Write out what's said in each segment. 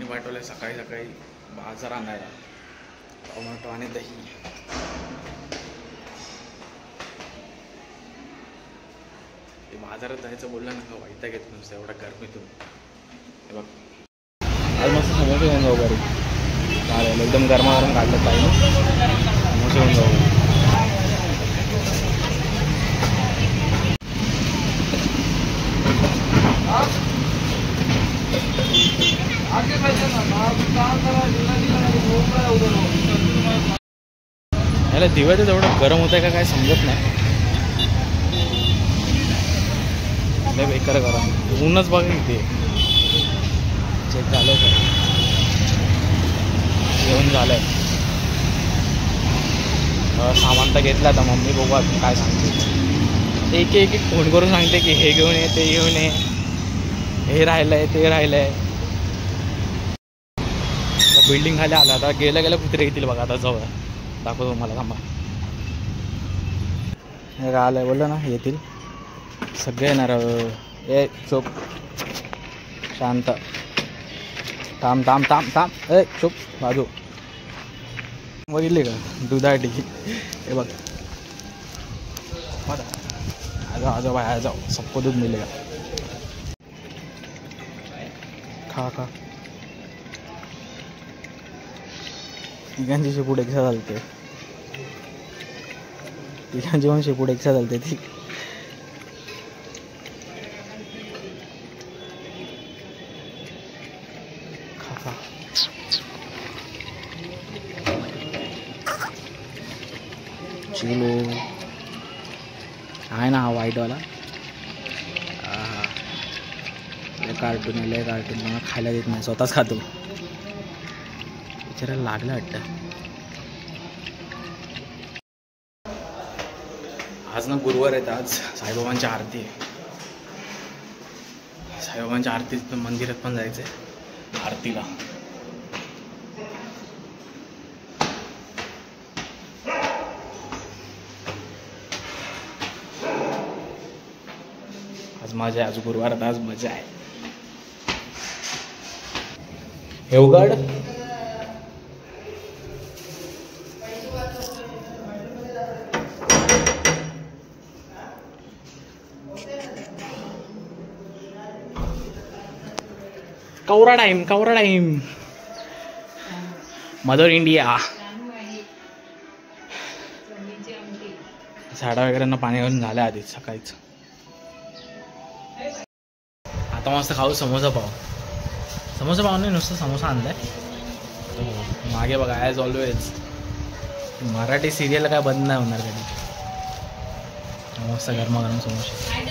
भावाने पाठवलं सकाळी सकाळी बाजार आणायला, टोमॅटो आणि दही. ते बाजारात जायचं बोललं ना का वैताग येत नुसतं एवढ्या गरमीतून. हे बघ आज मस्त समोसे घेऊन जाऊ घरी. चालेल, एकदम गरमागरम काढलं पाहिजे. समोसे घेऊन जाऊ. याला दिव्याचं एवढं गरम होतंय का काय समजत नाही. लय बेकार गरम, ऊनच बघा इथे. चेक झालंय सर, जेवण झालंय. सामान तर घेतलं आता मम्मी बघू काय सांगते. एक एक फोन करून सांगते की हे घेऊन ये, ते घेऊन ये, हे राहिलंय, ते राहिलंय. बिल्डिंग खाली आला आता, गेल्या गेल्या कुत्रे येतील बघा आता जवळ. दाखवतो मला, थांबा. हे का आलंय बोललं ना, येतील सगळे येणार. ए चुप, शांत, थांब थांब थांब थांब, ए चुप बाजू. बघितले का दुधाटी? हे बघ, आ जाओ भाई, आ जाओ, सबको दूध मिलेगा. खा खा. तिघांची शेपूट एकसा चालते, तिघांची पण शेपूट एकसा चालते ती. खा खा. चिलो आहे ना हा व्हाईटवाला. लय कार्टून आहे, लय कार्टून. मला खायला देत नाही, स्वतःच खातो. बिचारायला लागलं वाटतं. आज ना गुरुवार आहेत, आज साईबाबांची आरती आहे. साईबाबांच्या आरतीत मंदिरात पण जायचं आहे आरतीला. आज मजा आहे, आज गुरुवारात आज मजा आहे. हे उघड. कवरा टाइम, कवरा टाइम. Mother India. झाडा वगैरेंना पाणी घालून झालं आधीच सकाळीच. आता मस्त खाऊ समोसा पाव. समोसा पाव नाही, नुसतं समोसा आणलाय. मागे बघा, ॲज ऑलवेज मराठी सिरियल काय बंद नाही होणार कधी. मस्त गरमागरम समोसे.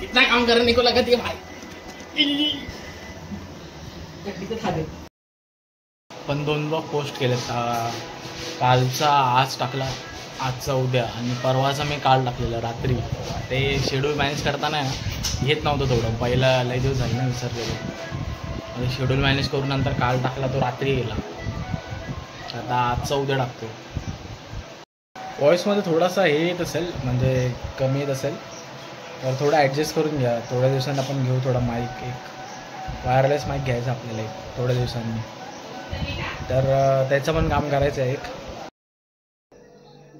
इतना काम करने को लगा भाई. पण 2 ब्लॉग पोस्ट केले. कालचा आज टाकला, आजचा उद्या, आणि परवाचा मी काल टाकलेलं रात्री. ते शेड्यूल मॅनेज करताना घेत नव्हतं थोडं. पहिला लय दिवस झाले ना विसरलेलो. शेड्यूल मॅनेज करून नंतर काल टाकला, तो रात्री गेला. आता आजचा उद्या टाकतो. व्हॉईसमध्ये थोडासा हे येत असेल, म्हणजे कमी येत असेल तर थोडं ॲडजस्ट करून घ्या. थोड्या दिवसांनी आपण घेऊ थोडा माईक, एक वायरलेस माईक घ्यायचा आपल्याला एक थोड्या दिवसांनी. तर त्याचं पण काम करायचं आहे एक.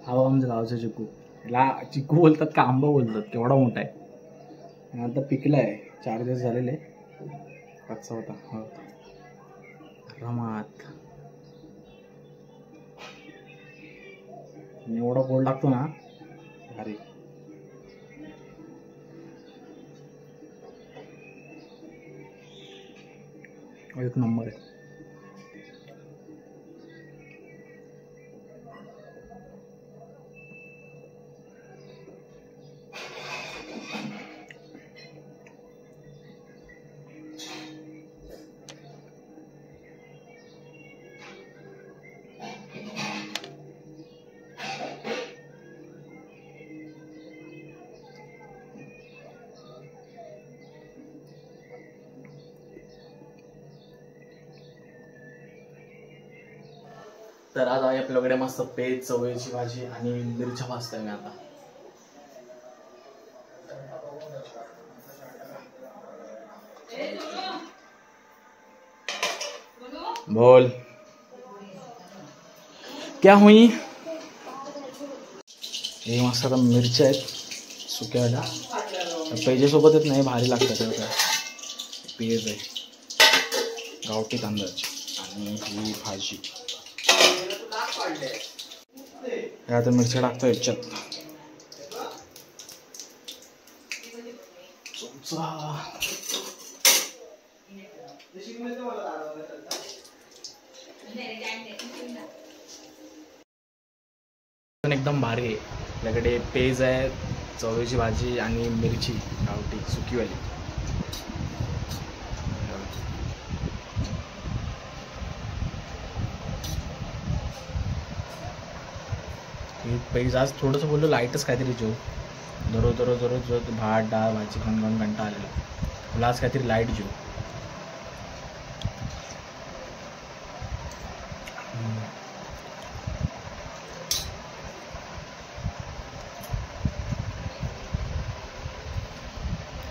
हा आमच्या गावचा चिकू. याला चिकू बोलतात का आंबा बोलतात, केवढा मोठा आहे. आता पिकला आहे, 4 दिवस झालेले. कच्चा होता हा रमात. एवढा गोड लागतो ना भारी. एक नंबर आहे. तर आज आहे आपल्याकडे मस्त पेज, चवळीची भाजी आणि मिरच्या भाजतोय मी आता. बोल क्या हुई. हे मस्त आता मिरच्या आहेत सुक्याला, पेजेसोबत येत नाही, भारी लागतात. तेव्हा पेज आहे गावठी तांदळाची आणि ही भाजी. आता मिरच्या टाकतो याच्यात. एकदम भारी आहे. आपल्याकडे पेज आहे, चवळीची भाजी आणि मिरची गावठी सुकीवाली. पेज आज थोडंसं बोललो लाईटच काहीतरी जेव. दररोज भात डाळ भाजी खाऊन कंटाळा आलेला. मला आज काहीतरी लाईट जेव.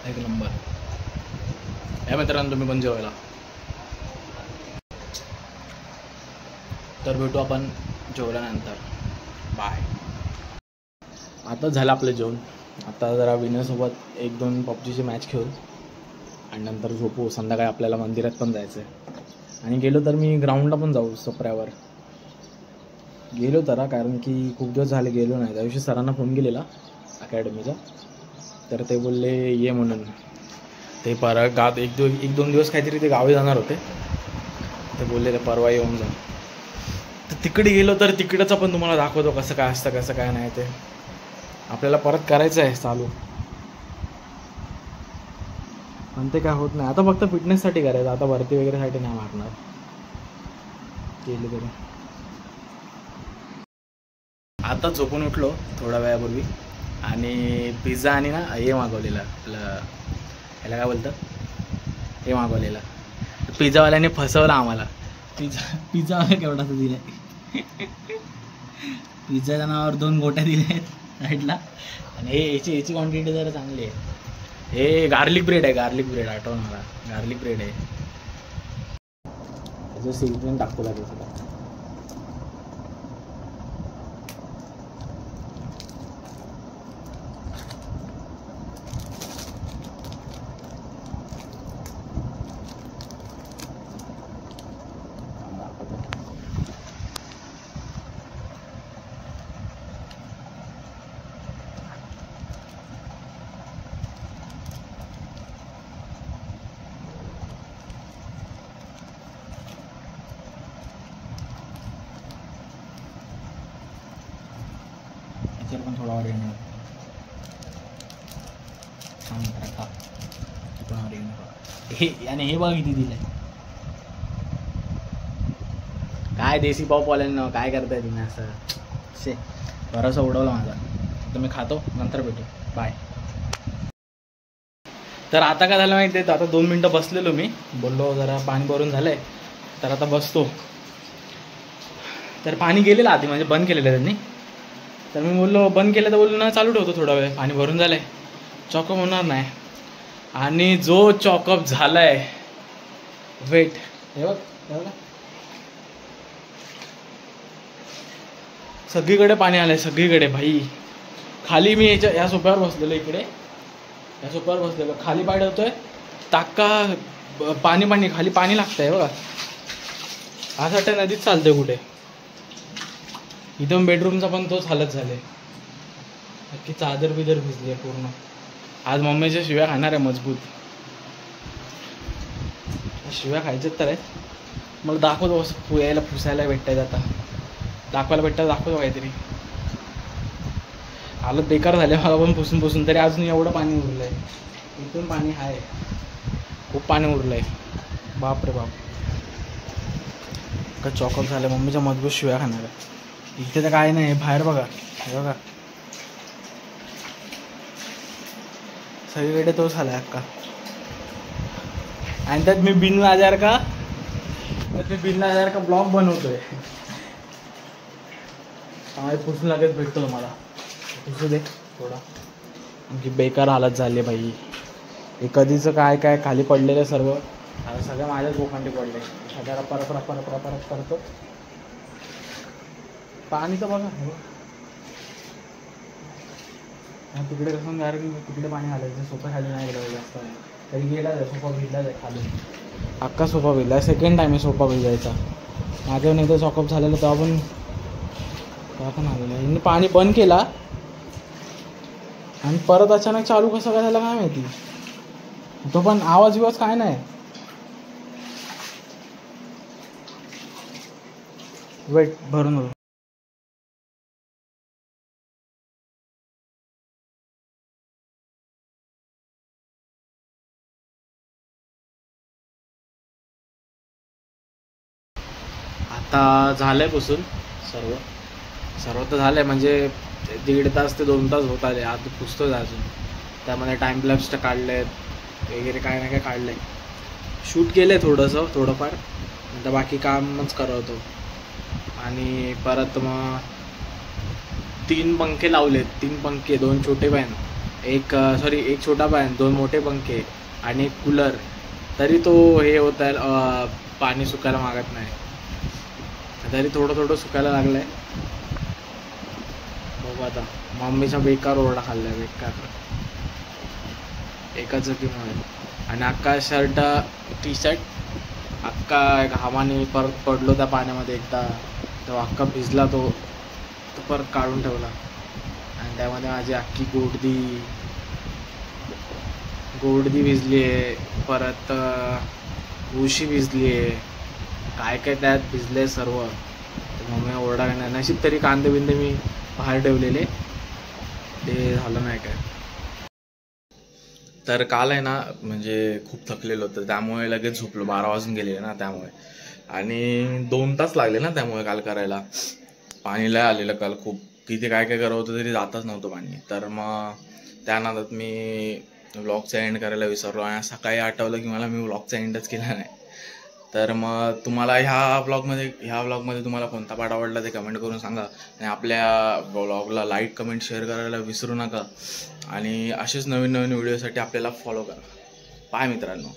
एक नंबर. या मित्रांनो तुम्ही पण जेवायला. तर भेटू आपण जेवल्यानंतर. बाय. आता झालं आपलं जेवण. आता जरा विनयसोबत 1-2 पबजीची मॅच खेळू आणि नंतर झोपू. संध्याकाळी आपल्याला मंदिरात पण जायचं आहे. आणि गेलो तर मी ग्राउंडला पण जाऊ. सप्र्यावर गेलो तर, कारण की खूप दिवस झाले गेलो नाही. त्या दिवशी सरांना फोन केलेला अकॅडमीचा, तर ते बोलले ये म्हणून. ते परत 1-2 दिवस काहीतरी ते गावी जाणार होते. ते बोलले ते परवा येऊन जा. तर तिकडे गेलो तर तिकडचं पण तुम्हाला दाखवतो कसं काय असतं कसं काय नाही. ते आपल्याला परत करायचं आहे चालू, पण ते काय होत नाही. आता फक्त फिटनेससाठी करायचं. आता भरती वगैरेसाठी नाही मारणार केली तरी. आता झोपून उठलो थोड्या वेळापूर्वी आणि पिझ्झा आणि ना हे मागवलेलं आपलं, ह्याला काय बोलतात, हे मागवलेलं. पिझ्झावाल्याने फसवलं आम्हाला. पिझ्झावाला केवढा दिला पिझ्झाच्या नावावर 2 गोट्या दिल्या आहेत साईडला. आणि याची क्वांटिटी जरा चांगली आहे. हे गार्लिक ब्रेड आहे. गार्लिक ब्रेड आठवण मला. गार्लिक ब्रेड आहे. त्याचं सीजन टाकतो लागेल सगळं. पण थोडा और येणार हे. आणि हे बघ किती दिलंय. काय देशी पॉपवाल्यांना काय करताय तुम्ही असं. शे भरोसा उडवला माझा. तर मी खातो, नंतर भेटू. बाय. तर आता काय झालं माहिती आहे, आता 2 मिनटं बसलेलो मी. बोललो जरा पाणी भरून झालंय तर आता बसतो. तर पाणी गेलेलं आधी, म्हणजे बंद केलेलं त्यांनी. तर मी बोललो बंद केलं तर बोललो ना चालू ठेवतो थोडा वेळ. पाणी भरून झालं आहे, चॉकअप होणार नाही. आणि जो चॉकअप झाला आहे, वेट हे बघ एवढं सगळीकडे पाणी आलं आहे, सगळीकडे भाई. खाली मी या सोप्यावर बसलेलो, इकडे या सोप्यावर बसलेलो, खाली पाय ठेवतोय, टाका पाणी खाली पाणी लागतंय बघा. असं वाटतं नदीत चालतंय कुठे. इथं बेडरूमचा पण तोच हालत झाले. नक्की चादर बिदर भिजली पूर्ण. आज मम्मीच्या शिव्या खाणार आहे मजबूत. शिव्या खायच्यात तर आहेत. मला दाखवतो असं यायला पुसायला भेटतायत आता, दाखवायला भेटतं दाखवतो काहीतरी. हालत बेकार झाले मला पण पुसून तरी अजून एवढं पाणी उरलं आहे. इथून पाणी आहे, खूप पाणी उरलं आहे. बाप रे बाप, का चॉकअप झालं. मम्मीच्या मजबूत शिव्या खाणार आहे. इथे तर काय नाही, बाहेर बघा, हे बघा सगळीकडे तोच झाला अक्का. आणि त्यात मी बिनलाजार का ब्लॉग बनवतोय. पुसून लगेच भेटतो तुम्हाला, पुसू दे थोडा. म्हणजे बेकार हालत झाली भाई. हे कधीचं काय काय खाली पडलेलं सर्व, आता सगळं माझ्याच बोकांडी पडले. सगळ्याला परत करतो. पाणी तर बघा तिकडे कसं यार, तिकडे पाणी घालायचं. सोफा खाली नाही गेलं जास्त, तरी गेला जाय सोफा भिजला जाय खाली. अख्खा सोफा भिजला. सेकंड टाईम आहे सोफा भिजायचा. माझ्या नाही तर चॉकअप झालेलं तेव्हा पण आलेलं. यांनी पाणी बंद केला आणि परत अचानक चालू कसं काय झालं काय माहिती. तो पण आवाज बिवाज काय नाही. वेट भरून आता झालंय पुसून सर्व तर झालंय. म्हणजे 1.5 तास ते 2 तास होत आले. आता पुसतोय अजून. त्यामध्ये टाइमलॅप्स काढलेत वगैरे, काय ना काय काढलंय. शूट केलंय थोडंफार. नंतर बाकी कामच करवतो. आणि परत मग 3 पंखे लावलेत. 3 पंखे, 2 छोटे फॅन, एक छोटा फॅन, 2 मोठे पंखे आणि एक कूलर. तरी तो हे होत आहे, पाणी सुकायला मागत नाही. तरी थोडं सुकायला लागलंय. बघू आता. मम्मीचा बेकार ओरडा खाल्लाय, बेकार एका चुकीमुळे. आणि अक्का शर्ट टी शर्ट अक्का घामाने परत पडलो त्या पाण्यामध्ये एकदा, तेव्हा अक्का भिजला. तो परत काढून ठेवला. आणि त्यामध्ये माझी अख्खी गोडदी भिजली आहे. परत उशी भिजली आहे. काय त्यात भिजले सर्व. मम्मी ओरडा नाही. नशीब तरी कांदे बिंदे मी बाहेर ठेवलेले, ते झालं नाही काय. तर काल आहे ना, म्हणजे खूप थकलेलं होतं, त्यामुळे लगेच झोपलो. 12 वाजून गेले ना त्यामुळे. आणि 2 तास लागले ना त्यामुळे काल करायला. पाणी लय आलेलं काल खूप. किती काय करावं होतं तरी जातच नव्हतं पाणी. तर मग त्यानंतर मी व्लॉगचा एंड करायला विसरलो. आणि सकाळी आठवलं की मला मी व्लॉगचा एंडच केला नाही. तर मग तुम्हाला ह्या व्लॉगमध्ये तुम्हाला कोणता पार्ट आवडला ते कमेंट करून सांगा. आणि आपल्या व्लॉगला लाईक, कमेंट, शेअर करायला विसरू नका. आणि असेच नवीन व्हिडिओसाठी आपल्याला फॉलो करा. बाय मित्रांनो.